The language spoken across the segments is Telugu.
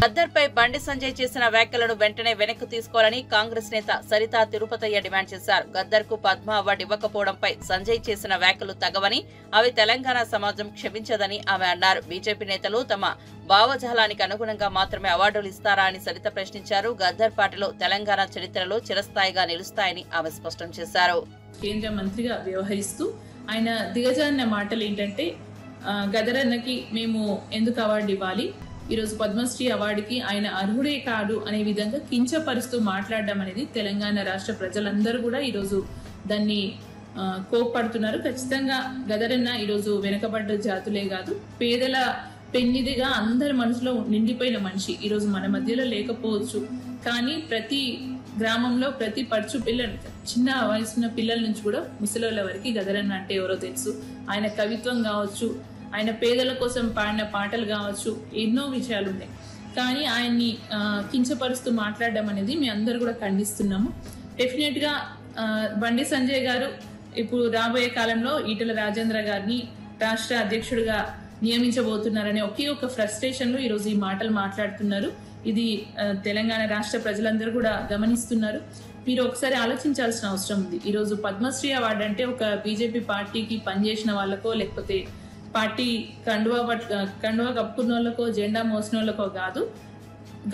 గద్దర్పై బండి సంజయ్ చేసిన వ్యాఖ్యలను వెంటనే వెనక్కి తీసుకోవాలని కాంగ్రెస్ నేత సరితా తిరుపతయ్య డిమాండ్ చేశారు. గద్దర్కు పద్మ అవార్డు ఇవ్వకపోవడంపై సంజయ్ చేసిన వ్యాఖ్యలు తగవని, అవి తెలంగాణ సమాజం క్షమించదని ఆమె అన్నారు. బీజేపీ నేతలు తమ భావజాలానికి అనుగుణంగా మాత్రమే అవార్డులు ఇస్తారా అని సరిత ప్రశ్నించారు. గద్దర్ పార్టీలో తెలంగాణ చరిత్రలో చిరస్థాయిగా నిలుస్తాయని ఆమె స్పష్టం చేశారు. కేంద్ర మంత్రిగా వ్యవహరిస్తూ ఆయన దిగజారిన మాటలు ఏంటంటే, గద్దర్ అన్నకి మేము ఎందుకు అవార్డు ఇవ్వాలి, ఈరోజు పద్మశ్రీ అవార్డుకి ఆయన అర్హుడే కాదు అనే విధంగా కించపరుస్తూ మాట్లాడడం అనేది తెలంగాణ రాష్ట్ర ప్రజలందరూ కూడా ఈరోజు దాన్ని కోప్పడుతున్నారు. ఖచ్చితంగా గద్దర్ అన్న ఈరోజు వెనుకబడ్డ జాతులే కాదు, పేదల పెన్నిదిగా అందరి మనసులో నిండిపోయిన మనిషి. ఈరోజు మన మధ్యలో లేకపోవచ్చు, కానీ ప్రతి గ్రామంలో ప్రతి పడుచు పిల్లలు, చిన్న వయసున్న పిల్లల నుంచి కూడా ముసలోళ్ళ వరకు గద్దర్ అన్న అంటే ఎవరో తెలుసు. ఆయన కవిత్వం కావచ్చు, ఆయన పేదల కోసం పాడిన పాటలు కావచ్చు, ఎన్నో విషయాలు ఉన్నాయి. కానీ ఆయన్ని కించపరుస్తూ మాట్లాడడం అనేది మేము అందరూ కూడా ఖండిస్తున్నాము. డెఫినెట్గా బండి సంజయ్ గారు ఇప్పుడు రాబోయే కాలంలో ఈటెల రాజేంద్ర గారిని రాష్ట్ర అధ్యక్షుడిగా నియమించబోతున్నారనే ఒకే ఒక ఫ్రస్ట్రేషన్లో ఈరోజు ఈ మాటలు మాట్లాడుతున్నారు. ఇది తెలంగాణ రాష్ట్ర ప్రజలందరూ కూడా గమనిస్తున్నారు. మీరు ఒకసారి ఆలోచించాల్సిన అవసరం ఉంది. ఈరోజు పద్మశ్రీ అవార్డు అంటే ఒక బీజేపీ పార్టీకి పనిచేసిన వాళ్ళకో, లేకపోతే పార్టీ కండువా కప్పుకున్న వాళ్ళకో, జెండా మోసిన వాళ్ళకో కాదు,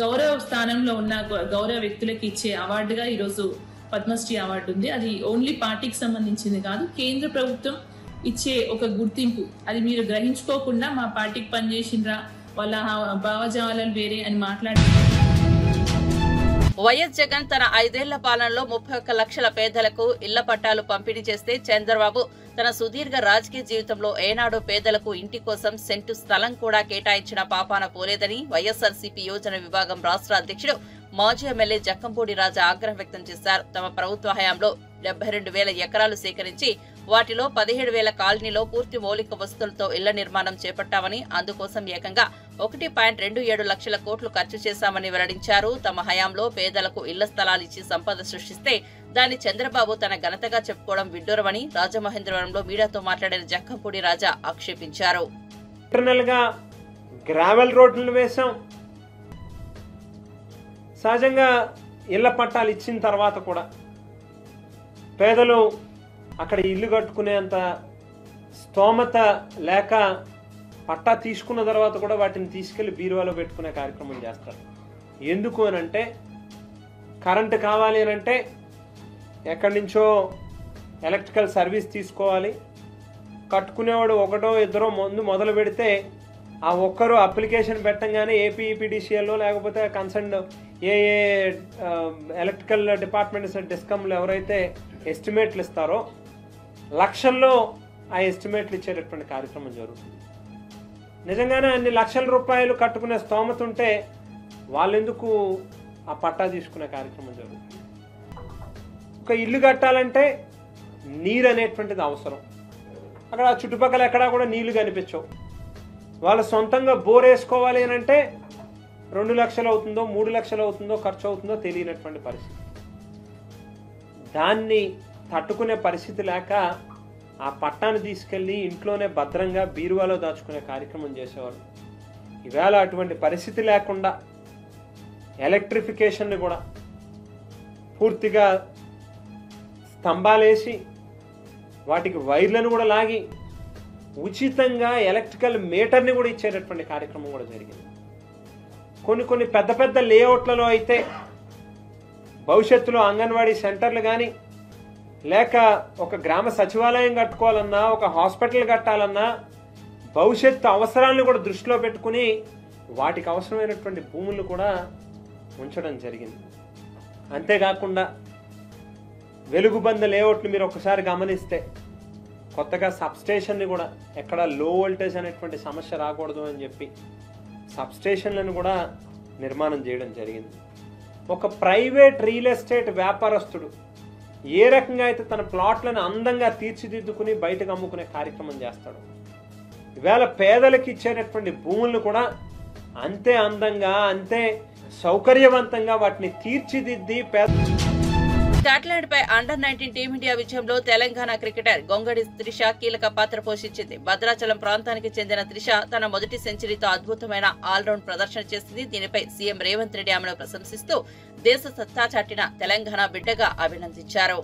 గౌరవ స్థానంలో ఉన్న గౌరవ వ్యక్తులకి ఇచ్చే అవార్డుగా ఈరోజు పద్మశ్రీ అవార్డు ఉంది. అది ఓన్లీ పార్టీకి సంబంధించింది కాదు, కేంద్ర ప్రభుత్వం ఇచ్చే ఒక గుర్తింపు. అది మీరు గ్రహించుకోకుండా మా పార్టీకి పనిచేసిండ్రా, వాళ్ళ భావజాలాలు వేరే అని మాట్లాడి వైఎస్ జగన్ తన 5 ఏళ్ల పాలనలో 31 లక్షల పేదలకు ఇళ్ల పట్టాలు పంపిణీ చేస్తే చంద్రబాబు తన సుదీర్ఘ రాజకీయ జీవితంలో ఏనాడు పేదలకు ఇంటి కోసం సెంటు స్థలం కూడా కేటాయించిన పాపాన పోలేదని వైఎస్ఆర్సీపీ యోజన విభాగం రాష్ట్ర అధ్యక్షుడు మాజీ ఎమ్మెల్యే జక్కంపూడి రాజా ఆగ్రహం వ్యక్తం చేశారు. తమ ప్రభుత్వ హయాంలో 72,000 ఎకరాలు సేకరించి వాటిలో 17,000 కాలనీలో పూర్తి మౌలిక వసతులతో ఇళ్ల నిర్మాణం చేపట్టామని, అందుకోసం ఏకంగా 1.27 లక్షల కోట్లు ఖర్చు చేశామని వెల్లడించారు. తమ హయాంలో పేదలకు ఇళ్ల స్థలాలు ఇచ్చి సంపద సృష్టిస్తే దాన్ని చంద్రబాబు తన ఘనతగా చెప్పుకోవడం విడ్డూరమని రాజమహేంద్రవరంలో మీడియాతో మాట్లాడిన జక్కంపూడి రాజా ఆక్షేపించారు. గ్రావెల్ రోడ్లు వేశాం, సహజంగా ఇళ్ల పట్టాలు ఇచ్చిన తర్వాత కూడా పేదలు అక్కడ ఇల్లు కట్టుకునేంత స్తోమత లేక పట్టా తీసుకున్న తర్వాత కూడా వాటిని తీసుకెళ్లి బీరువాలో పెట్టుకునే కార్యక్రమం చేస్తారు. ఎందుకు అనంటే, కరెంటు కావాలి అనంటే ఎక్కడి నుంచో ఎలక్ట్రికల్ సర్వీస్ తీసుకోవాలి. కట్టుకునేవాడు ఒకటో ఇద్దరో ముందు మొదలు పెడితే ఆ ఒక్కరు అప్లికేషన్ పెట్టంగానే ఏపీఈపీడీసీఎల్లో లేకపోతే కన్సర్న్ ఏ ఎలక్ట్రికల్ డిపార్ట్మెంట్స్ డిస్కమ్లు ఎవరైతే ఎస్టిమేట్లు ఇస్తారో లక్షల్లో ఆ ఎస్టిమేట్లు ఇచ్చేటటువంటి కార్యక్రమం జరుగుతుంది. నిజంగానే అన్ని లక్షల రూపాయలు కట్టుకునే స్తోమత ఉంటే వాళ్ళెందుకు ఆ పట్టా తీసుకునే కార్యక్రమం జరుగుతుంది. ఒక ఇల్లు కట్టాలంటే నీరు అనేటువంటిది అవసరం. అక్కడ చుట్టుపక్కల ఎక్కడా కూడా నీళ్లు కనిపించవు. వాళ్ళు సొంతంగా బోర్ వేసుకోవాలి అని అంటే 2 లక్షలు అవుతుందో 3 లక్షలు అవుతుందో ఖర్చు అవుతుందో తెలియనటువంటి పరిస్థితి. దాన్ని తట్టుకునే పరిస్థితి లేక ఆ పట్టాన్ని తీసుకెళ్ళి ఇంట్లోనే భద్రంగా బీరువాలో దాచుకునే కార్యక్రమం చేసేవారు. ఈవేళ అటువంటి పరిస్థితి లేకుండా ఎలక్ట్రిఫికేషన్ని కూడా పూర్తిగా స్తంభాలేసి వాటికి వైర్లను కూడా లాగి ఉచితంగా ఎలక్ట్రికల్ మీటర్ని కూడా ఇచ్చేటటువంటి కార్యక్రమం కూడా జరిగింది. కొన్ని పెద్ద పెద్ద లేఅవుట్లలో అయితే భవిష్యత్తులో అంగన్వాడీ సెంటర్లు కానీ, లేక ఒక గ్రామ సచివాలయం కట్టుకోవాలన్నా, ఒక హాస్పిటల్ కట్టాలన్నా భవిష్యత్తు అవసరాలను కూడా దృష్టిలో పెట్టుకుని వాటికి అవసరమైనటువంటి భూములను కూడా ఉంచడం జరిగింది. అంతేకాకుండా వెలుగుబంద లేఅవుట్లు మీరు ఒకసారి గమనిస్తే కొత్తగా సబ్స్టేషన్ని కూడా ఎక్కడ లో వోల్టేజ్ అనేటువంటి సమస్య రాకూడదు అని చెప్పి సబ్స్టేషన్లను కూడా నిర్మాణం చేయడం జరిగింది. ఒక ప్రైవేట్ రియల్ ఎస్టేట్ వ్యాపారస్తుడు ఏ రకంగా అయితే తన ప్లాట్లను అందంగా తీర్చిదిద్దుకుని బయటకు అమ్ముకునే కార్యక్రమం చేస్తాడు, ఈవేళ పేదలకు ఇచ్చేటటువంటి భూములను కూడా అంతే అందంగా, అంతే సౌకర్యవంతంగా వాటిని తీర్చిదిద్ది స్కాట్లాండ్ పై అండర్-19 టీమిండియా విజయంలో తెలంగాణ క్రికెటర్ గొంగడి త్రిష కీలక పాత్ర పోషించింది. భద్రాచలం ప్రాంతానికి చెందిన త్రిష తన మొదటి సెంచరీతో అద్భుతమైన ఆల్రౌండ్ ప్రదర్శన చేసింది. దీనిపై సీఎం రేవంత్ రెడ్డి ఆమెను ప్రశంసిస్తూ దేశ సత్తా చాటిన తెలంగాణ బిడ్డగా అభినందించారు.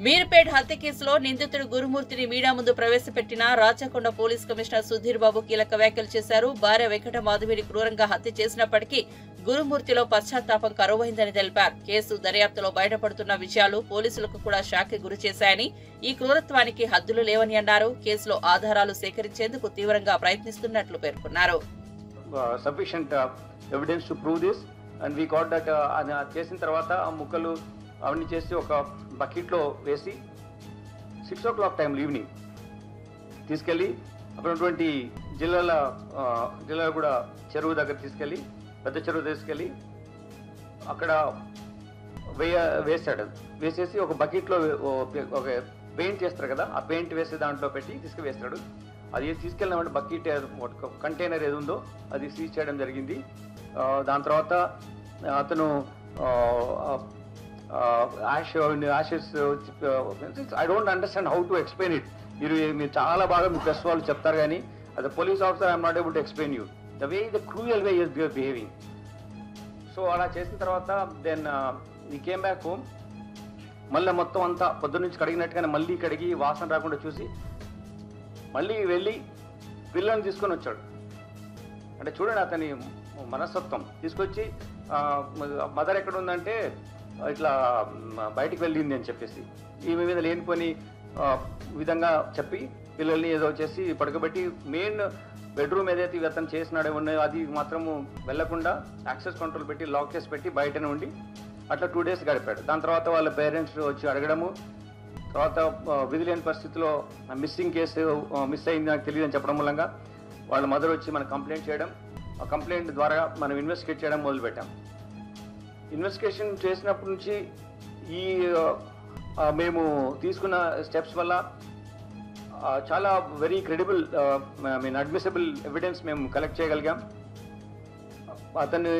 మీర్పేట్ హత్య కేసులో నిందితుడు గురుమూర్తిని మీడియా ముందు ప్రవేశపెట్టిన రాచకొండ పోలీస్ కమిషనర్ సుధీర్ బాబు కీలక వ్యాఖ్యలు చేశారు. భార్య వెంకట మాధవిని క్రూరంగా హత్య చేసినప్పటికీ గురుమూర్తిలో పశ్చాత్తాపం కరువైందని తెలిపారు. కేసు దర్యాప్తులో బయటపడుతున్న విషయాలు పోలీసులకు కూడా షాక్కి గురి చేశాయని, ఈ క్రూరత్వానికి హద్దులు లేవని అన్నారు. కేసులో ఆధారాలు సేకరించేందుకు తీవ్రంగా ప్రయత్నిస్తున్నట్లు పేర్కొన్నారు. చేసిన తర్వాత ఆ ముక్కలు అవన్నీ చేసి ఒక బకెట్లో వేసి 6 o'clock టైంలో ఈవినింగ్ తీసుకెళ్ళి అక్కడ ఉన్నటువంటి జిల్లాలో కూడా చెరువు దగ్గర తీసుకెళ్ళి పెద్ద చెరువు తీసుకెళ్ళి అక్కడ వేసాడు. వేసేసి ఒక బకెట్లో ఒక పెయింట్ చేస్తారు కదా, ఆ పెయింట్ వేసే దాంట్లో పెట్టి తీసుకువేస్తాడు. అది తీసుకెళ్ళిన బకెట్ కంటైనర్ ఏది ఉందో అది సీజ్ చేయడం జరిగింది. దాని తర్వాత అతను I don't understand how to explain it. మీరు చాలా బాగా మీ ప్రెస్ వాళ్ళు చెప్తారు కానీ as a police officer I'm not able to explain you the way, the cruel way you are behaving. So అలా చేసిన తర్వాత then he came back home. మళ్ళీ మొత్తం అంతా పొద్దు నుంచి కడిగినట్టుగానే మళ్ళీ కడిగి వాసన రాకుండా చూసి మళ్ళీ వెళ్ళి పిల్లల్ని తీసుకొని వచ్చాడు. అంటే చూడండి అతని మనస్తత్వం. తీసుకొచ్చి మదర్ ఎక్కడ ఉందంటే ఇట్లా బయటికి వెళ్ళింది అని చెప్పేసి ఈమె మీద లేనిపోని విధంగా చెప్పి పిల్లల్ని ఏదో చేసి పడుకోబెట్టి మెయిన్ బెడ్రూమ్ ఏదైతే అతను చేసినాడో ఉన్నాయో అది మాత్రము వెళ్లకుండా యాక్సెస్ కంట్రోల్ పెట్టి లాక్ చేసి పెట్టి బయటనే ఉండి అట్లా 2 days గడిపాడు. దాని తర్వాత వాళ్ళ పేరెంట్స్ వచ్చి అడగడము, తర్వాత విధి లేని పరిస్థితిలో మిస్సింగ్ కేసు మిస్ అయింది నాకు తెలియదు అని చెప్పడం మూలంగా వాళ్ళ మదర్ వచ్చి మనకు కంప్లైంట్ చేయడం, ఆ కంప్లైంట్ ద్వారా మనం ఇన్వెస్టిగేట్ చేయడం మొదలుపెట్టాం. ఇన్వెస్టిగేషన్ చేసినప్పటి నుంచి ఈ మేము తీసుకున్న స్టెప్స్ వల్ల చాలా వెరీ క్రెడిబుల్ అడ్మిసిబుల్ ఎవిడెన్స్ మేము కలెక్ట్ చేయగలిగాం. అతన్ని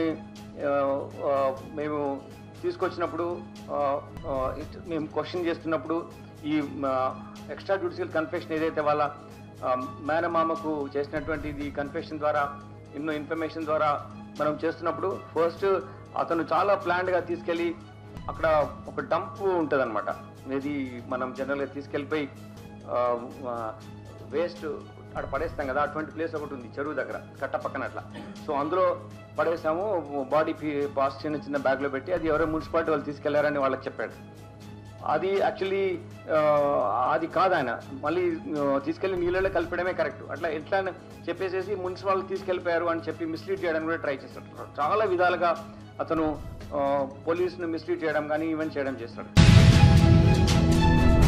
మేము తీసుకొచ్చినప్పుడు మేము క్వశ్చన్ చేస్తున్నప్పుడు ఈ ఎక్స్ట్రా జ్యుడిషియల్ కన్ఫెషన్ ఏదైతే వాళ్ళ మేనమామకు చేసినటువంటి కన్ఫెషన్ ద్వారా ఎన్నో ఇన్ఫర్మేషన్ ద్వారా మనం చేస్తున్నప్పుడు ఫస్ట్ అతను చాలా ప్లాన్డ్గా తీసుకెళ్ళి అక్కడ ఒక డంప్ ఉంటుంది అనమాట. ఇది మనం జనరల్గా తీసుకెళ్ళిపోయి వేస్ట్ అక్కడ పడేస్తాం కదా, అటువంటి ప్లేస్ ఒకటి ఉంది చెరువు దగ్గర కట్ట పక్కన అట్లా. సో అందులో పడేసాము, బాడీ పాస్ చిన్న బ్యాగ్లో పెట్టి అది ఎవరో మున్సిపాలిటీ వాళ్ళు తీసుకెళ్లారని వాళ్ళకి చెప్పాడు. అది యాక్చువల్లీ అది కాదు, ఆయన మళ్ళీ తీసుకెళ్లి నీళ్ళలో కలిపడమే కరెక్ట్. అట్లా ఎట్లా చెప్పేసేసి మున్సిపాలిటీ తీసుకెళ్ళిపోయారు అని చెప్పి మిస్లీడ్ చేయడానికి కూడా ట్రై చేస్తాడు. చాలా విధాలుగా అతను పోలీసును మిస్లీడ్ చేయడం కానీ ఈవెంట్ చేయడం చేస్తాడు.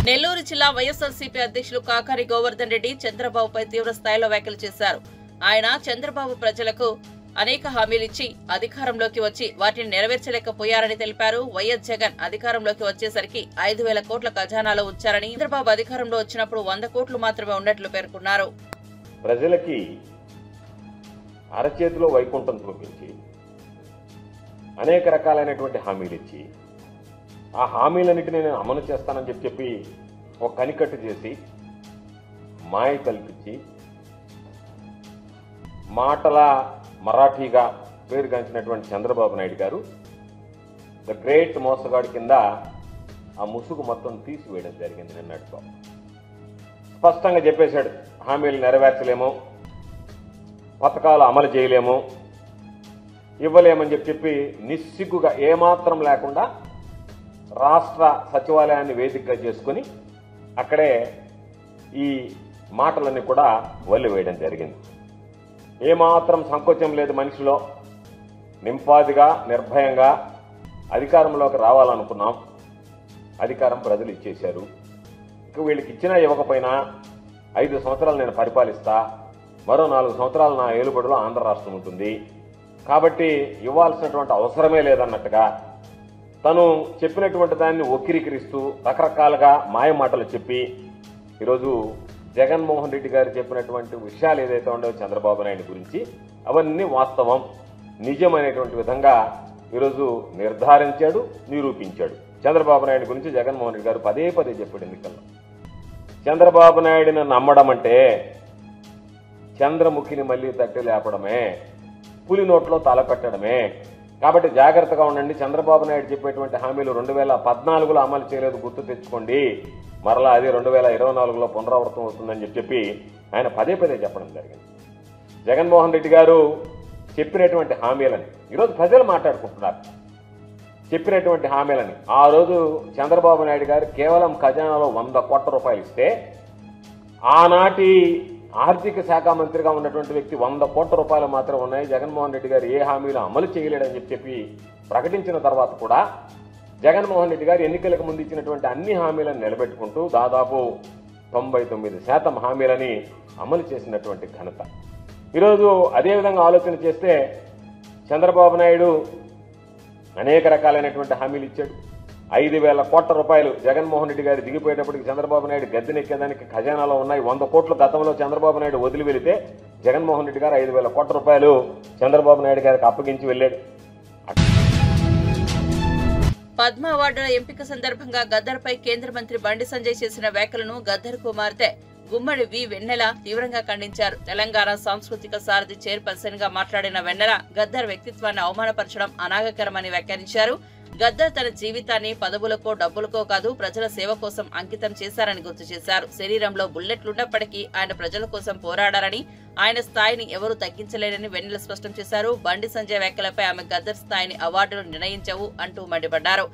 నెల్లూరు జిల్లా వైఎస్ఆర్సీపీ అధ్యక్షులు కాకాని గోవర్ధన్ రెడ్డి చంద్రబాబుపై తీవ్ర స్థాయిలో వ్యాఖ్యలు చేశారు. ఆయన చంద్రబాబు ప్రజలకు అనేక హామీలిచ్చి అధికారంలోకి వచ్చి వాటిని నెరవేర్చలేకపోయారని తెలిపారు. వైఎస్ జగన్ అధికారంలోకి వచ్చేసరికి 5,000 కోట్ల ఖజానాలో ఉంచారని, చంద్రబాబు అధికారంలో వచ్చినప్పుడు 100 కోట్లు మాత్రమే ఉన్నట్లు పేర్కొన్నారు. ప్రజలకి అరచేతిలో వైకుంఠం చూపించి అనేక రకాలైనటువంటి హామీలు ఇచ్చి ఆ హామీలన్నింటినీ నేను అమలు చేస్తానని చెప్పి ఒక కనికట్టు చేసి మాయ కల్పించి మాటల మరాఠీగా పేరుగాంచినటువంటి చంద్రబాబు నాయుడు గారు ద గ్రేట్ మోసగాడి కింద ఆ ముసుగు మొత్తం తీసివేయడం జరిగింది. నిన్నటితో స్పష్టంగా చెప్పేశాడు, హామీలు నెరవేర్చలేము, పథకాలు అమలు చేయలేము, ఇవ్వలేమని చెప్పి నిస్సిగ్గుగా ఏమాత్రం లేకుండా రాష్ట్ర సచివాలయాన్ని వేదికగా చేసుకుని అక్కడే ఈ మాటలన్నీ కూడా వదిలివేయడం జరిగింది. ఏమాత్రం సంకోచం లేదు మనిషిలో. నింపాదిగా నిర్భయంగా అధికారంలోకి రావాలనుకున్నాం. అధికారం ప్రజలు ఇచ్చేశారు. ఇక వీళ్ళకి ఇచ్చినా ఇవ్వకపోయినా 5 సంవత్సరాలు నేను పరిపాలిస్తా, మరో 4 సంవత్సరాలు నా ఏలుబడిలో ఆంధ్ర రాష్ట్రం ఉంటుంది, కాబట్టి ఇవ్వాల్సినటువంటి అవసరమే లేదన్నట్టుగా తను చెప్పినటువంటి దాన్ని వక్రీకరిస్తూ రకరకాలుగా మాయమాటలు చెప్పి ఈరోజు జగన్మోహన్ రెడ్డి గారు చెప్పినటువంటి విషయాలు ఏదైతే ఉండవో చంద్రబాబు నాయుడు గురించి అవన్నీ వాస్తవం, నిజమైనటువంటి విధంగా ఈరోజు నిర్ధారించాడు, నిరూపించాడు. చంద్రబాబు నాయుడు గురించి జగన్మోహన్ రెడ్డి గారు పదే పదే చెప్పాడు ఎన్నికల్లో. చంద్రబాబు నాయుడిని నమ్మడం అంటే చంద్రముఖిని మళ్ళీ తట్టి లేపడమే, పులి నోట్లో తల పెట్టడమే. కాబట్టి జాగ్రత్తగా ఉండండి. చంద్రబాబు నాయుడు చెప్పేటువంటి హామీలు 2014లో అమలు చేయలేదు, గుర్తు తెచ్చుకోండి, మరలా అది 2024లో పునరావృతం అవుతుందని చెప్పి ఆయన పదే పదే చెప్పడం జరిగింది. జగన్మోహన్ రెడ్డి గారు చెప్పినటువంటి హామీలని ఈరోజు ప్రజలు మాట్లాడుకుంటున్నారు. చెప్పినటువంటి హామీలని ఆ రోజు చంద్రబాబు నాయుడు గారు కేవలం ఖజానాలో 100 కోట్ల రూపాయలు ఇస్తే ఆనాటి ఆర్థిక శాఖ మంత్రిగా ఉన్నటువంటి వ్యక్తి 100 కోట్ల రూపాయలు మాత్రం ఉన్నాయి, జగన్మోహన్ రెడ్డి గారు ఏ హామీలు అమలు చేయలేడని చెప్పి ప్రకటించిన తర్వాత కూడా జగన్మోహన్ రెడ్డి గారు ఎన్నికలకు ముందు ఇచ్చినటువంటి అన్ని హామీలను నిలబెట్టుకుంటూ దాదాపు 99% హామీలని అమలు చేసినటువంటి ఘనత. ఈరోజు అదేవిధంగా ఆలోచన చేస్తే చంద్రబాబు నాయుడు అనేక రకాలైనటువంటి హామీలు ఇచ్చాడు. 5,000 కోట్ల రూపాయలు జగన్మోహన్ రెడ్డి గారు దిగిపోయేటప్పటికి చంద్రబాబు నాయుడు గద్దెనెక్కేదానికి ఖజానాలో ఉన్నాయి. 100 కోట్లు గతంలో చంద్రబాబు నాయుడు వదిలి వెళితే జగన్మోహన్ రెడ్డి గారు 5,000 కోట్ల రూపాయలు చంద్రబాబు నాయుడు గారికి అప్పగించి వెళ్ళాడు. పద్మ అవార్డుల ఎంపిక సందర్భంగా గద్దర్పై కేంద్ర మంత్రి బండి సంజయ్ చేసిన వ్యాఖ్యలను గద్దర్ కుమార్తె గుమ్మడి వి వెన్నెల తీవ్రంగా ఖండించారు. తెలంగాణ సాంస్కృతిక సారథి చైర్పర్సన్ గా మాట్లాడిన వెన్నెల గద్దర్ వ్యక్తిత్వాన్ని అవమానపరచడం అనాగకరమని వ్యాఖ్యానించారు. గద్దర్ తన జీవితాన్ని పదవులకో డబ్బులకో కాదు ప్రజల సేవ కోసం అంకితం చేశారని గుర్తు చేశారు. శరీరంలో బుల్లెట్లున్నప్పటికీ ఆయన ప్రజల కోసం పోరాడారని, ఆయన స్థాయిని ఎవరూ తగ్గించలేరని వెన్నెల స్పష్టం చేశారు. బండి సంజయ్ వ్యాఖ్యలపై ఆమె గద్దర్ స్థాయిని అవార్డులు నిర్ణయించవు అంటూ మండిపడ్డారు.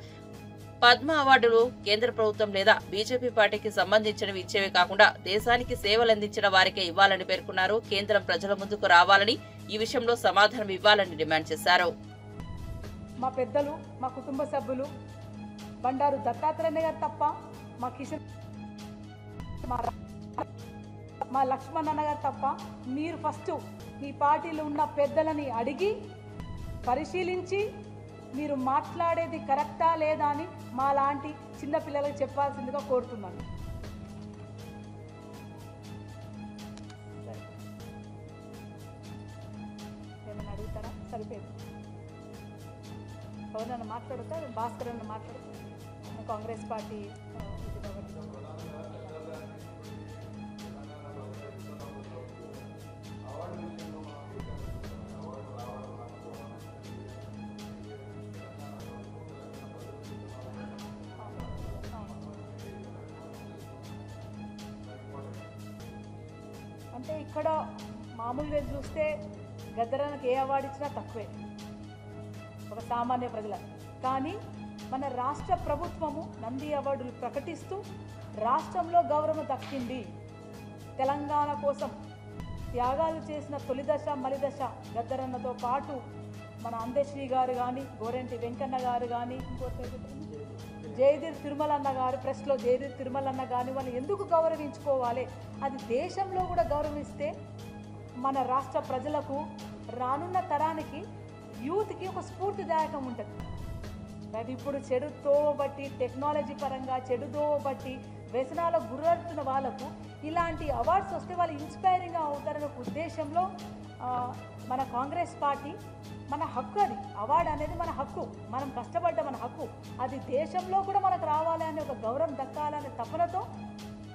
పద్మ అవార్డులు కేంద్ర ప్రభుత్వం లేదా బీజేపీ పార్టీకి సంబంధించినవి ఇచ్చేవి కాకుండా దేశానికి సేవలందించిన వారికే ఇవ్వాలని పేర్కొన్నారు. కేంద్రం ప్రజల ముందుకు రావాలని, ఈ విషయంలో సమాధానం ఇవ్వాలని డిమాండ్ చేశారు. మా పెద్దలు, మా కుటుంబ సభ్యులు బండారు దత్తాత్రేయ గారు తప్ప, మా కిషన్, మా లక్ష్మణ్ అన్న గారు తప్ప మీరు ఫస్ట్ మీ పార్టీలో ఉన్న పెద్దలని అడిగి పరిశీలించి మీరు మాట్లాడేది కరెక్టా లేదా అని మా లాంటి చిన్న పిల్లలకు చెప్పాల్సిందిగా కోరుతున్నాను. ఏమైనా అడుగుతారా? సరిపోయింది. ఎవరైనా మాట్లాడుతారు? భాస్కర్ అన్న మాట్లాడుతారు. కాంగ్రెస్ పార్టీ అంటే ఇక్కడ మామూలుగా చూస్తే గద్దరానికి ఏ అవార్డు ఇచ్చినా తక్కువే ఒక సామాన్య ప్రజల. కానీ మన రాష్ట్ర ప్రభుత్వము నంది అవార్డులు ప్రకటిస్తూ రాష్ట్రంలో గౌరవం దక్కింది. తెలంగాణ కోసం త్యాగాలు చేసిన తొలి దశ మలి దశ గద్దరన్నతో పాటు మన అందశ్రీ గారు కానీ, గోరెంటి వెంకన్న గారు కానీ, జయదీర్ తిరుమల అన్న గారు, ప్రెస్లో జయదీర్ తిరుమల అన్న కానీ వాళ్ళు ఎందుకు గౌరవించుకోవాలి? అది దేశంలో కూడా గౌరవిస్తే మన రాష్ట్ర ప్రజలకు, రానున్న తరానికి, యూత్కి ఒక స్ఫూర్తిదాయకం ఉంటుంది. అది ఇప్పుడు చెడుతో బట్టి, టెక్నాలజీ పరంగా చెడుతో బట్టి వ్యసనాల గురవుతున్న వాళ్ళకు ఇలాంటి అవార్డ్స్ వస్తే వాళ్ళు ఇన్స్పైరింగ్గా అవుతారనే ఉద్దేశంలో మన కాంగ్రెస్ పార్టీ, మన హక్కు అది. అవార్డు అనేది మన హక్కు, మనం కష్టపడ్డ మన హక్కు. అది దేశంలో కూడా మనకు రావాలి అనే ఒక గౌరవం దక్కాలనే తపనతో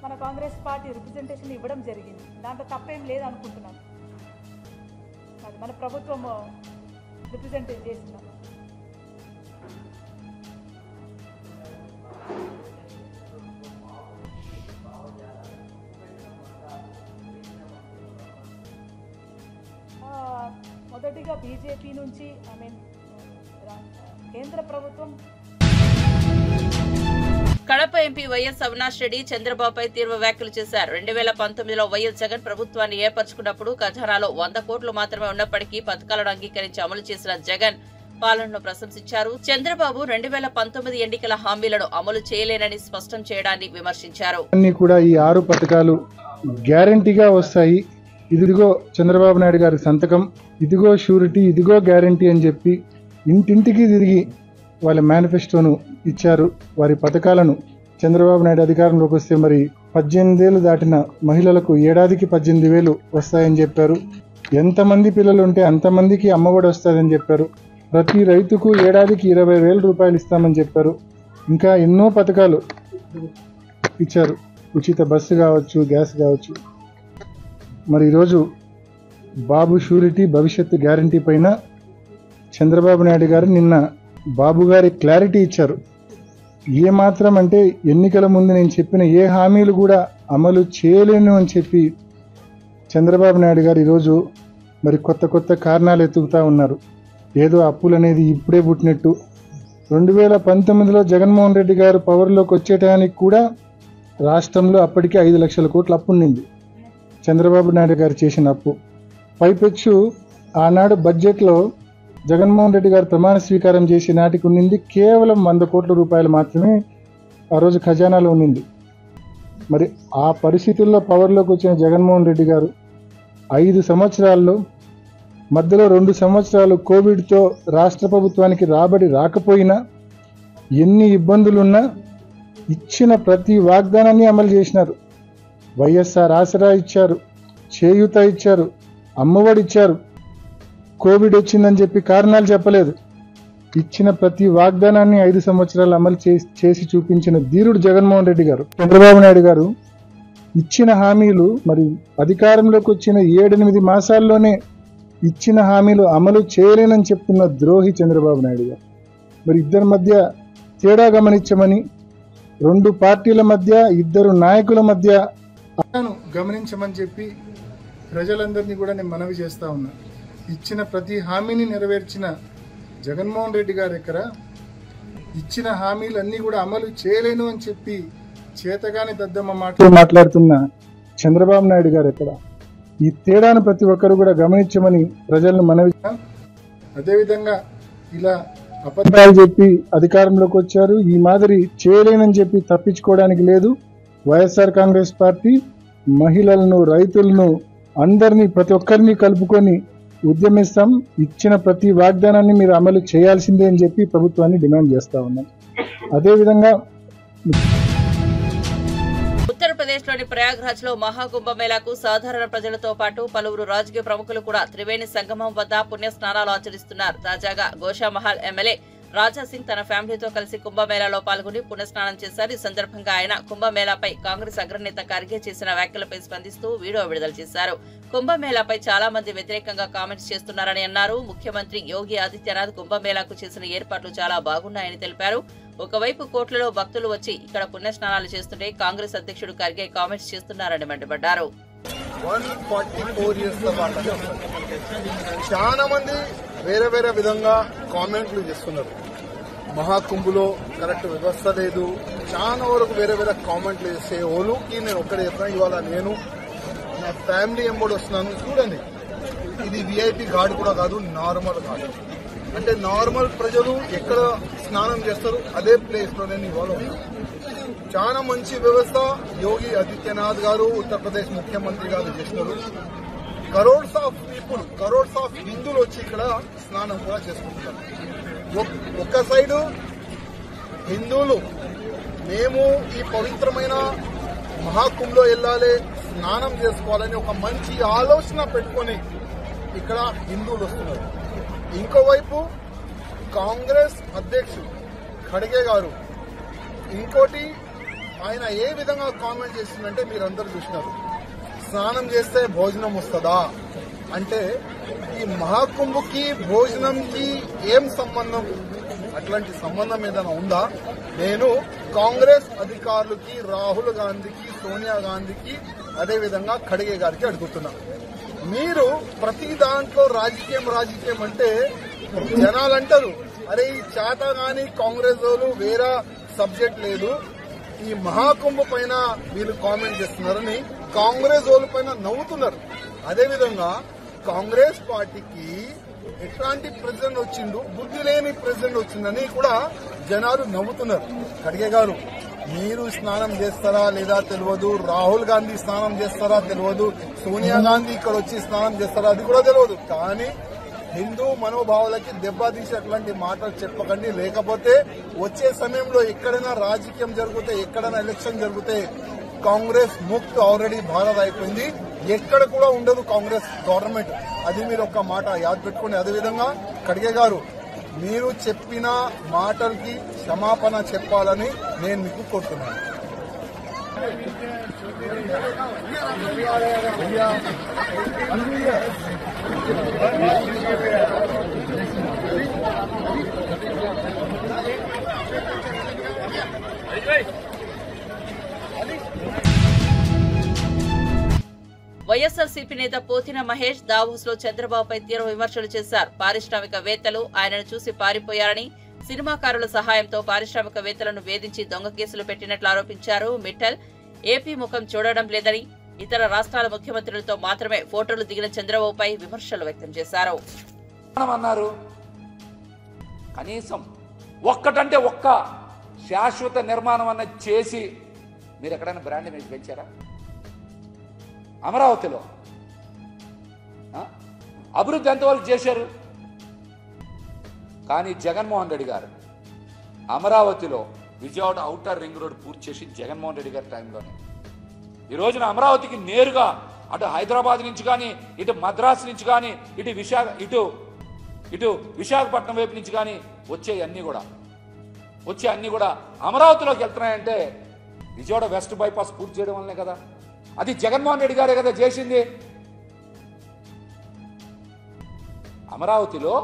మన కాంగ్రెస్ పార్టీ రిప్రజెంటేషన్ ఇవ్వడం జరిగింది. దాంట్లో తప్పేం లేదనుకుంటున్నాను. అది మన ప్రభుత్వం రిప్రజెంట్ చేస్తున్నాం. మొదటిగా బీజేపీ నుంచి కేంద్ర ప్రభుత్వం కడప ఎంపీ వైఎస్ అవినాష్ రెడ్డి చంద్రబాబుపై తీవ్ర వ్యాఖ్యలు చేశారు. 2019లో వైఎస్ జగన్ ప్రభుత్వాన్ని ఏర్పరచుకున్నప్పుడు ఖజానాలో 100 కోట్లు మాత్రమే ఉన్నప్పటికీ పథకాలను అంగీకరించి అమలు చేసిన జగన్ పాలనను ప్రశంసించారు. చంద్రబాబు 2019 ఎన్నికల హామీలను అమలు చేయలేనని స్పష్టం చేయడాన్ని విమర్శించారు. కూడా ఈ 6 పథకాలు గ్యారంటీగా వస్తాయి, ఇదిగో చంద్రబాబు నాయుడు గారి సంతకం, ఇదిగో షూరిటీ, ఇదిగో గ్యారంటీ అని చెప్పి ఇంటింటికి తిరిగి వాళ్ళ మేనిఫెస్టోను ఇచ్చారు. వారి పథకాలను చంద్రబాబు నాయుడు అధికారంలోకి వస్తే మరి 18 ఏళ్లు దాటిన మహిళలకు ఏడాదికి 18,000 వస్తాయని చెప్పారు. ఎంతమంది పిల్లలు ఉంటే అంతమందికి అమ్మఒడి వస్తుందని చెప్పారు. ప్రతి రైతుకు ఏడాదికి 20,000 రూపాయలు ఇస్తామని చెప్పారు. ఇంకా ఎన్నో పథకాలు ఇచ్చారు. ఉచిత బస్సు కావచ్చు, గ్యాస్ కావచ్చు. మరి ఈరోజు బాబు షూరిటీ భవిష్యత్తు గ్యారంటీ పైన చంద్రబాబు నాయుడు గారు నిన్న బాబు గారి క్లారిటీ ఇచ్చారు. ఏమాత్రం అంటే ఎన్నికల ముందు నేను చెప్పిన ఏ హామీలు కూడా అమలు చేయలేను అని చెప్పి చంద్రబాబు నాయుడు గారు ఈరోజు మరి కొత్త కొత్త కారణాలు ఎత్తుకుతా ఉన్నారు. ఏదో అప్పులు అనేది ఇప్పుడే పుట్టినట్టు. 2019లో జగన్మోహన్ రెడ్డి గారు పవర్లోకి వచ్చేటానికి కూడా రాష్ట్రంలో అప్పటికే 5 లక్షల కోట్ల అప్పు ఉండింది. చంద్రబాబు నాయుడు గారు చేసిన అప్పు పైపెచ్చు ఆనాడు బడ్జెట్లో జగన్మోహన్ రెడ్డి గారు ప్రమాణ స్వీకారం చేసి నాటికి ఉన్నింది కేవలం 100 కోట్ల రూపాయలు మాత్రమే ఆ రోజు ఖజానాలో ఉన్నింది. మరి ఆ పరిస్థితుల్లో పవర్లోకి వచ్చిన జగన్మోహన్ రెడ్డి గారు 5 సంవత్సరాల్లో మధ్యలో 2 సంవత్సరాలు కోవిడ్తో రాష్ట్ర ప్రభుత్వానికి రాబడి రాకపోయినా ఎన్ని ఇబ్బందులున్నా ఇచ్చిన ప్రతి వాగ్దానాన్ని అమలు చేసినారు. వైఎస్ఆర్ ఆసరా ఇచ్చారు, చేయూత ఇచ్చారు, అమ్మఒడి ఇచ్చారు. కోవిడ్ వచ్చిందని చెప్పి కారణాలు చెప్పలేదు. ఇచ్చిన ప్రతి వాగ్దానాన్ని 5 సంవత్సరాలు అమలు చేసి చూపించిన ధీరుడు జగన్మోహన్ రెడ్డి గారు. చంద్రబాబు నాయుడు గారు ఇచ్చిన హామీలు మరి అధికారంలోకి వచ్చిన 7-8 మాసాల్లోనే ఇచ్చిన హామీలు అమలు చేయలేనని చెప్తున్న ద్రోహి చంద్రబాబు నాయుడు గారు. మరి ఇద్దరి మధ్య తేడా గమనించమని, 2 పార్టీల మధ్య 2 నాయకుల మధ్య గమనించమని చెప్పి ప్రజలందరినీ కూడా నేను మనవి చేస్తా ఉన్నా. ఇచ్చిన ప్రతి హామీని నెరవేర్చిన జగన్మోహన్ రెడ్డి గారు ఎక్కడ, ఇచ్చిన హామీలన్నీ కూడా అమలు చేయలేను అని చెప్పి చేతగాని దద్దమ్మ మాట్లాడుతున్న చంద్రబాబు నాయుడు గారు ఎక్కడ? ఈ తేడాను ప్రతి ఒక్కరు కూడా గమనించమని ప్రజలను మనవి. అదేవిధంగా ఇలా అబద్ధాలు చెప్పి అధికారంలోకి వచ్చారు. ఈ మాదిరి చేయలేనని చెప్పి తప్పించుకోవడానికి లేదు. వైఎస్ఆర్ కాంగ్రెస్ పార్టీ మహిళలను, రైతులను, అందరినీ, ప్రతి ఒక్కరిని కలుపుకొని ఉద్యమిస్తాం. ఇచ్చిన ప్రతి వాగ్దానాన్ని మీరు అమలు చేయాల్సిందే అని చెప్పి ప్రభుత్వాన్ని డిమాండ్ చేస్తా ఉన్నాం. అదేవిధంగా ఉత్తరప్రదేశ్లోని ప్రయాగ్రాజ్ లో మహాకుంభమేళాకు సాధారణ ప్రజలతో పాటు పలువురు రాజకీయ ప్రముఖులు కూడా త్రివేణి సంగమం వద్ద పుణ్యస్నానాలు ఆచరిస్తున్నారు. తాజాగా గోషామహల్ ఎమ్మెల్యే రాజా సింగ్ తన ఫ్యామిలీతో కలిసి కుంభమేళాలో పాల్గొని పుణ్యస్నానం చేశారు. ఈ సందర్భంగా ఆయన కుంభమేళాపై కాంగ్రెస్ అగ్రనేత ఖర్గే చేసిన వ్యాఖ్యలపై స్పందిస్తూ వీడియో విడుదల చేశారు. కుంభమేళాపై చాలా మంది వ్యతిరేకంగా కామెంట్స్ చేస్తున్నారని అన్నారు. ముఖ్యమంత్రి యోగి ఆదిత్యనాథ్ కుంభమేళాకు చేసిన ఏర్పాట్లు చాలా బాగున్నాయని తెలిపారు. ఒకవైపు కోట్లలో భక్తులు వచ్చి ఇక్కడ పుణ్యస్నానాలు చేస్తుంటే కాంగ్రెస్ అధ్యక్షుడు ఖర్గే కామెంట్స్ చేస్తున్నారని మండిపడ్డారు. 144 years తర్వాత చాలా మంది వేరే వేరే విధంగా కామెంట్లు చేస్తున్నారు. మహాకుంభులో కరెక్ట్ వ్యవస్థ లేదు, చాలా వరకు వేరే వేరే కామెంట్లు చేసే ఓలుకి నేను ఒక్కడే చెప్తాను. ఇవాళ నేను నా ఫ్యామిలీ ఎంబడి వస్తున్నాను. చూడండి, ఇది విఐపి ఘాట్ కూడా కాదు, నార్మల్ ఘాట్. అంటే నార్మల్ ప్రజలు ఎక్కడ స్నానం చేస్తారు అదే ప్లేస్ లో నేను ఇవాళ ఉన్నాను. చాలా మంచి వ్యవస్థ యోగి ఆదిత్యనాథ్ గారు, ఉత్తరప్రదేశ్ ముఖ్యమంత్రి గారు చేస్తున్నారు. Crores of people, crores of హిందువులు వచ్చి ఇక్కడ స్నానం కూడా చేసుకుంటున్నారు. ఒక్క సైడు హిందువులు మేము ఈ పవిత్రమైన మహాకుంభలో వెళ్ళాలి, స్నానం చేసుకోవాలని ఒక మంచి ఆలోచన పెట్టుకొని ఇక్కడ హిందువులు వస్తున్నారు. ఇంకోవైపు కాంగ్రెస్ అధ్యక్షుడు ఖడ్గే గారు ఇంకోటి ఆయన ఏ విధంగా కామెంట్ చేస్తుందంటే మీరందరూ చూసినారు. స్నానం చేస్తే భోజనం వస్తుందా అంటే ఈ మహాకుంభకి భోజనంకి ఏం సంబంధం? అట్లాంటి సంబంధం ఏదైనా ఉందా? నేను కాంగ్రెస్ అధికారులకి, రాహుల్ గాంధీకి, సోనియా గాంధీకి, అదేవిధంగా ఖడ్గే గారికి అడుగుతున్నా, మీరు ప్రతి దాంట్లో రాజకీయం అంటే జనాలు అంటారు, అరే ఈ చేత గాని కాంగ్రెస్ వాళ్ళు వేరే సబ్జెక్ట్ లేదు, ఈ మహాకుంభ పైన వీళ్ళు కామెంట్ చేస్తున్నారని కాంగ్రెస్ వాళ్ళ పైన నవ్వుతున్నారు. అదేవిధంగా కాంగ్రెస్ పార్టీకి ఎట్లాంటి ప్రెసిడెంట్ వచ్చిండు, బుద్ధి లేని ప్రెసిడెంట్ వచ్చిందని కూడా జనాలు నవ్వుతున్నారు. ఖడ్గే గారు, మీరు స్నానం చేస్తారా లేదా తెలియదు, రాహుల్ గాంధీ స్నానం చేస్తారా తెలియదు, సోనియా గాంధీ ఇక్కడ వచ్చి స్నానం చేస్తారా అది కూడా తెలియదు. కానీ హిందూ మనోభావాలకి దెబ్బతీసేటువంటి మాటలు చెప్పకండి. లేకపోతే వచ్చే సమయంలో ఎక్కడైనా రాజకీయం జరిగితే, ఎక్కడైనా ఎలక్షన్ జరిగితే కాంగ్రెస్ ముక్త్ ఆల్రెడీ భారత్ అయిపోయింది. ఎక్కడ కూడా ఉండదు కాంగ్రెస్ గవర్నమెంట్. అది మీరు ఒక్క మాట యాద్ పెట్టుకోండి. అదేవిధంగా ఖడ్గే గారు, మీరు చెప్పిన మాటలకి క్షమాపణ చెప్పాలని నేను మీకు కోరుతున్నాను. వైఎస్ఆర్సీపీ నేత పోతిన మహేష్ దావోస్ లో చంద్రబాబుపై తీవ్ర విమర్శలు చేశారు. పారిశ్రామికవేత్తలు ఆయనను చూసి పారిపోయారని, సినిమాకారుల సహాయంతో పారిశ్రామికవేత్తలను వేధించి దొంగ కేసులు పెట్టినట్లు ఆరోపించారు. మిట్టల్ ఏపీ ముఖం చూడడం లేదని, ఇతర రాష్ట్రాల ముఖ్యమంత్రులతో మాత్రమే ఫోటోలు దిగిన చంద్రబాబుపై విమర్శలు వ్యక్తం చేశారు. అన్నారు కనీసం ఒక్కటంటే ఒక్క శాశ్వత నిర్మాణం అన్నది చేసి మీరు ఎక్కడైనా బ్రాండ్ ఇమేజ్ పెంచారా? అమరావతిలో అభివృద్ధి ఎంతవరకు చేశారు? కానీ జగన్మోహన్ రెడ్డి గారు అమరావతిలో విజయవాడ ఔటర్ రింగ్ రోడ్ పూర్తి చేసి జగన్మోహన్ రెడ్డి గారి టైంలోనే ఈ రోజున అమరావతికి నేరుగా అటు హైదరాబాద్ నుంచి కానీ, ఇటు మద్రాసు నుంచి కానీ, ఇటు విశాఖపట్నం వైపు నుంచి కానీ వచ్చే అన్నీ కూడా అమరావతిలోకి వెళ్తున్నాయంటే విజయవాడ వెస్ట్ బైపాస్ పూర్తి చేయడం వల్లనే కదా. అది జగన్మోహన్ రెడ్డి గారే కదా చేసింది. అమరావతిలో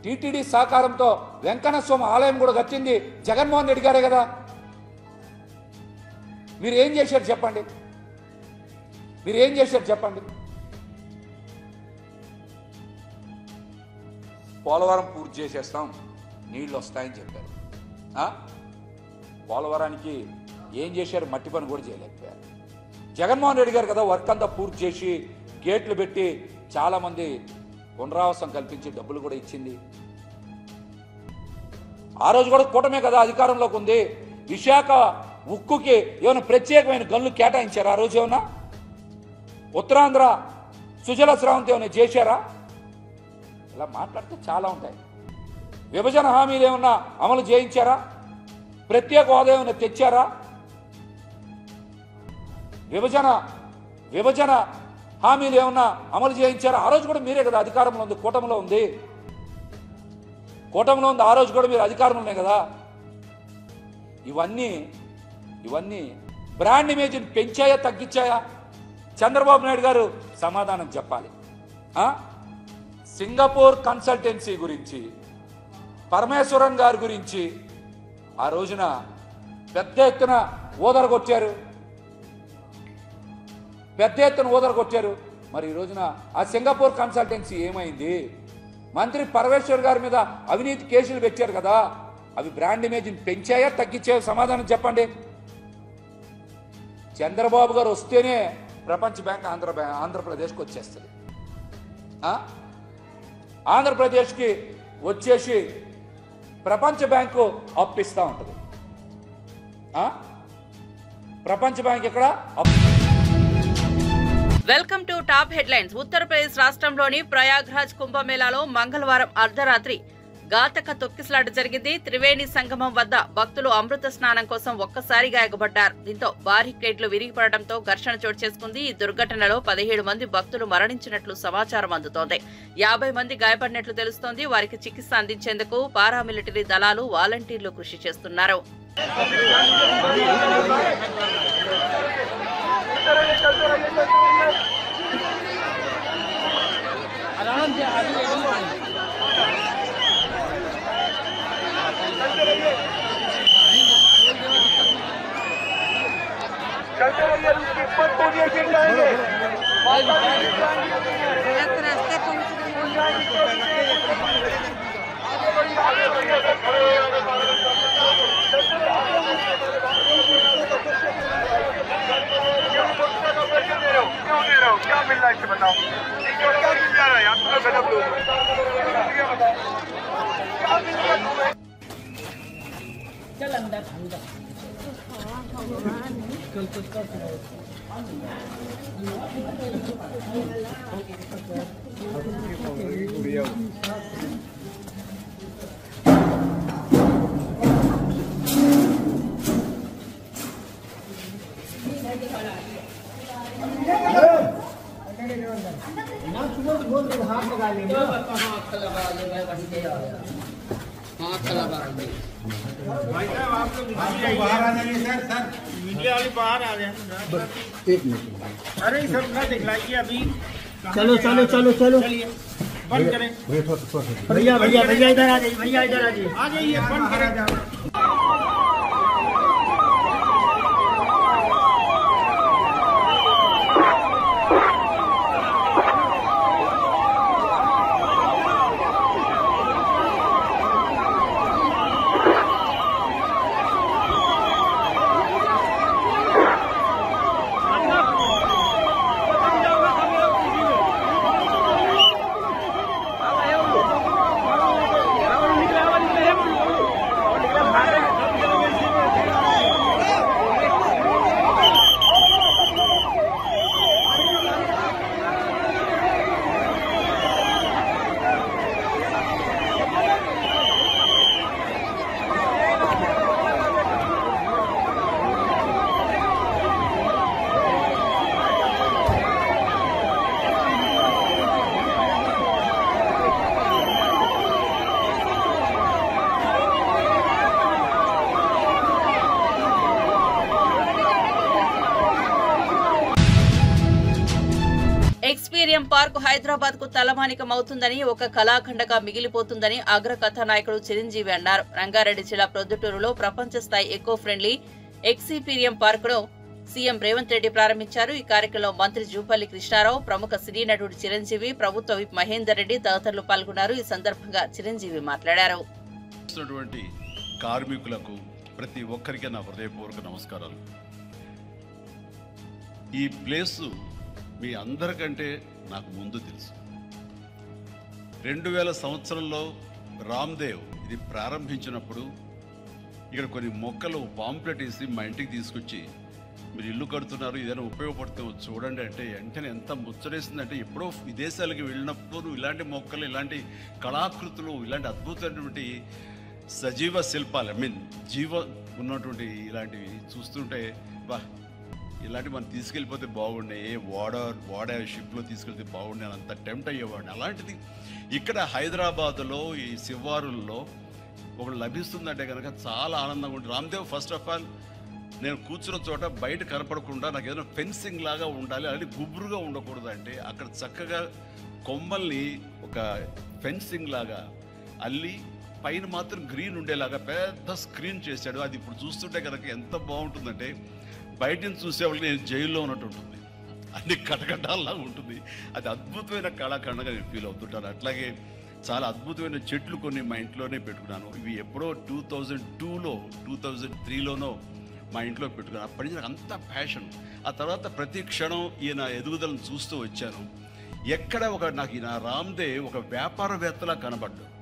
టీటీడీ సహకారంతో వెంకన్న స్వామి ఆలయం కూడా కట్టింది జగన్మోహన్ రెడ్డి గారే కదా. మీరు ఏం చేశారు చెప్పండి? పోలవరం పూర్తి చేసేస్తాం, నీళ్లు వస్తాయని చెప్పారు. పోలవరానికి ఏం చేశారు? మట్టి పని కూడా చేయలేకపోయారు. జగన్మోహన్ రెడ్డి గారు కదా వర్క్ అంతా పూర్తి చేసి గేట్లు పెట్టి చాలా మంది పునరావాసం కల్పించి డబ్బులు కూడా ఇచ్చింది. ఆ రోజు కూడా కూటమే కదా అధికారంలోకి ఉంది. విశాఖ ఉక్కుకి ఏమైనా ప్రత్యేకమైన గన్లు కేటాయించారా? ఆ రోజు ఏమన్నా ఉత్తరాంధ్ర సుజల స్రవంతి ఏమైనా చేశారా? ఇలా మాట్లాడితే చాలా ఉంటాయి. విభజన హామీలు ఏమన్నా అమలు చేయించారా? ప్రత్యేక హోదా ఏమైనా తెచ్చారా? విభజన హామీలు ఏమన్నా అమలు చేయించారా? ఆ రోజు కూడా మీరే కదా అధికారంలో ఉంది, కూటమిలో ఉంది. ఆ రోజు కూడా మీరు అధికారంలోనే కదా. ఇవన్నీ బ్రాండ్ ఇమేజ్ని పెంచాయా తగ్గించాయా? చంద్రబాబు నాయుడు గారు సమాధానం చెప్పాలి. సింగపూర్ కన్సల్టెన్సీ గురించి, పరమేశ్వరన్ గారి గురించి ఆ రోజున పెద్ద ఎత్తున ఊదరగొట్టారు. మరి ఈ రోజున ఆ సింగపూర్ కన్సల్టెన్సీ ఏమైంది? మంత్రి పరమేశ్వర్ గారి మీద అవినీతి కేసులు పెట్టారు కదా, అవి బ్రాండ్ ఇమేజ్ని పెంచాయా తగ్గించాయా? సమాధానం చెప్పండి. చంద్రబాబు గారు వస్తేనే ప్రపంచ బ్యాంక్ ఆంధ్రప్రదేశ్కి వచ్చేస్తుంది. ఆంధ్రప్రదేశ్కి వచ్చేసి ప్రపంచ బ్యాంకు అప్పిస్తూ ఉంటుంది. ప్రపంచ బ్యాంక్ ఇక్కడ welcome to top headlines. Uttar Pradesh రాష్ట్రంలోని ప్రయాగ్రాజ్ కుంభమేళాలో మంగళవారం అర్ధరాత్రి ఘాతక తొక్కిసలాట జరిగింది. త్రివేణి సంగమం వద్ద భక్తులు అమృత స్నానం కోసం ఒక్కసారిగా ఎగబడ్డారు. దీంతో బారికేడ్లు విరిగిపడడంతో ఘర్షణ చోటు చేసుకుంది. ఈ దుర్ఘటనలో 17 మంది భక్తులు మరణించినట్లు సమాచారం అందుతోంది. 50 మంది గాయపడినట్లు తెలుస్తోంది. వారికి చికిత్స అందించేందుకు పారామిలిటరీ దళాలు, వాలంటీర్లు కృషి చేస్తున్నారు. रास्ते चल अंदर हाथ लगा ले भाई साहब आप लोग बाहर आ जाइए सर मीडिया वाले बाहर आ जाए एक मिनट अरे सब ना दिखलाइए अभी चलो चलो चलो चलो बंद करें भैया भैया भैया इधर आ जाइए भैया इधर आ जाइए बंद करें ఎక్స్పీరియం పార్క్ హైదరాబాద్ కు తలమానికం అవుతుందని ఒక కళాఖండగా మిగిలిపోతుందని అగ్ర కథానాయకుడు చిరంజీవి అన్నారు. రంగారెడ్డి జిల్లా ప్రొద్దుటూరులో ప్రపంచ స్థాయి ఎకో ఫ్రెండ్లీ ఎక్స్పీరియం పార్క్ ను సీఎం రేవంత్ రెడ్డి ప్రారంభించారు. ఈ కార్యక్రమంలో మంత్రి జూపల్లి కృష్ణారావు, ప్రముఖ సినీ నటుడు చిరంజీవి, ప్రభుత్వ విప్ మహేందర్ రెడ్డి తదితరులు పాల్గొన్నారు. ఈ సందర్భంగా చిరంజీవి మాట్లాడారు. కార్మికులకు ప్రతి ఒక్కరికి నా హృదయపూర్వక నమస్కారాలు. ఈ ప్లేస్ మీ అందరికంటే నాకు ముందు తెలుసు. 2000 సంవత్సరంలో రామ్దేవ్ ఇది ప్రారంభించినప్పుడు ఇక్కడ కొన్ని మొక్కలు పాంప్లెట్ వేసి మా ఇంటికి తీసుకొచ్చి మీరు ఇల్లు కడుతున్నారు ఏదైనా ఉపయోగపడుతుంది చూడండి అంటే వెంటనే ఎంత ముచ్చటేసిందంటే ఎప్పుడో విదేశాలకు వెళ్ళినప్పుడు ఇలాంటి మొక్కలు ఇలాంటి కళాకృతులు ఇలాంటి అద్భుతమైనటువంటి సజీవ శిల్పాలు జీవ ఉన్నటువంటి ఇలాంటివి చూస్తుంటే బా ఇలాంటి మనం తీసుకెళ్ళిపోతే బాగుండే వాడ షిప్లో తీసుకెళ్తే బాగుండే అని అంత టెంప్ట్ అయ్యేవాడిని. అలాంటిది ఇక్కడ హైదరాబాద్లో ఈ శివారుల్లో ఒకటి లభిస్తుందంటే కనుక చాలా ఆనందంగా ఉంటుంది. రామ్దేవ్ ఫస్ట్ ఆఫ్ ఆల్ నేను కూర్చున్న చోట బయట కనపడకుండా నాకు ఏదైనా ఫెన్సింగ్ లాగా ఉండాలి, అలాంటి గుబురుగా ఉండకూడదు అంటే అక్కడ చక్కగా కొమ్మల్ని ఒక ఫెన్సింగ్ లాగా అల్లి పైన మాత్రం గ్రీన్ ఉండేలాగా పెద్ద స్క్రీన్ చేశాడు. అది ఇప్పుడు చూస్తుంటే కనుక ఎంత బాగుంటుందంటే బయట నుంచి చూసేవాళ్ళకి నేను జైల్లో ఉన్నట్టు ఉంటుంది, అన్ని కటకటాల్లా ఉంటుంది. అది అద్భుతమైన కళాఖండగా నేను ఫీల్ అవుతుంటాను. అట్లాగే చాలా అద్భుతమైన చెట్లు కొన్ని మా ఇంట్లోనే పెట్టుకున్నాను. ఇవి ఎప్పుడో 2002లో 2003లోనో మా ఇంట్లో పెట్టుకున్నాను. అప్పటి నుంచి నాకు అంత ప్యాషన్. ఆ తర్వాత ప్రతి క్షణం ఈయన ఎదుగుదలను చూస్తూ వచ్చాను. ఎక్కడ నాకు ఈయన రామ్దేవ్ ఒక వ్యాపారవేత్తలా కనబడ్డాడు,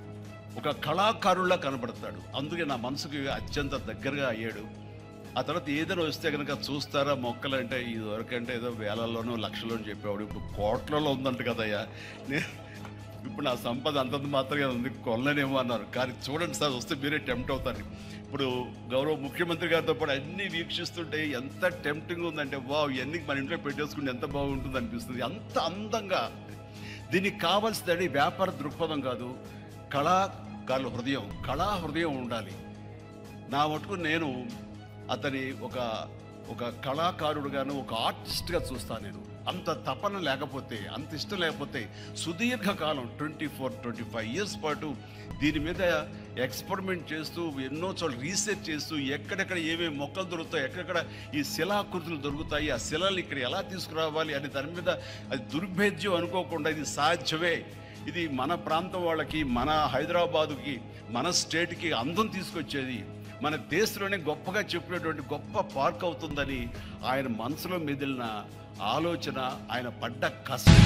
ఒక కళాకారుల్లా కనబడతాడు. అందుకే నా మనసుకి అత్యంత దగ్గరగా అయ్యాడు. ఆ తర్వాత ఏదైనా వస్తే కనుక చూస్తారా మొక్కలు అంటే ఇది వరకంటే ఏదో వేలల్లోనో లక్షల్లోనూ చెప్పేవాడు, ఇప్పుడు కోట్లలో ఉందంట కదయ్యా. ఇప్పుడు నా సంపద అంతంత మాత్రమే ఉంది, కొనలేనేమో అన్నారు. కానీ చూడండి సార్, వస్తే మీరే టెంప్ట్ అవుతారు. ఇప్పుడు గౌరవ ముఖ్యమంత్రి గారితో పాటు అన్నీ వీక్షిస్తుంటే ఎంత టెంప్టింగ్ ఉందంటే వావ్ ఇవన్నీ మన ఇంట్లో పెట్టేసుకుంటే ఎంత బాగుంటుంది అనిపిస్తుంది. అంత అందంగా దీనికి కావాల్సిందని వ్యాపార దృక్పథం కాదు, కళాకారుల హృదయం, కళా హృదయం ఉండాలి. నా మటుకు నేను అతని ఒక కళాకారుడుగాను ఒక ఆర్టిస్ట్గా చూస్తాను. నేను అంత తపన లేకపోతే అంత ఇష్టం లేకపోతే సుదీర్ఘకాలం 24-25 ఇయర్స్ పాటు దీని మీద ఎక్స్పెరిమెంట్ చేస్తూ ఎన్నో చోట్ల రీసెర్చ్ చేస్తూ ఎక్కడెక్కడ ఏమేమి మొక్కలు దొరుకుతాయి, ఎక్కడెక్కడ ఈ శిలాకృతులు దొరుకుతాయి, ఆ శిలల్ని ఇక్కడ ఎలా తీసుకురావాలి అని దాని మీద అది దుర్భేద్యం అనుకోకుండా ఇది సాధ్యమే, ఇది మన ప్రాంతం వాళ్ళకి, మన హైదరాబాదుకి, మన స్టేట్కి అందం తీసుకొచ్చేది, మన దేశంలోనే గొప్పగా చెప్పినటువంటి గొప్ప పార్క్ అవుతుందని ఆయన మనసులో మెదిలిన ఆలోచన, ఆయన పడ్డ కష్టం.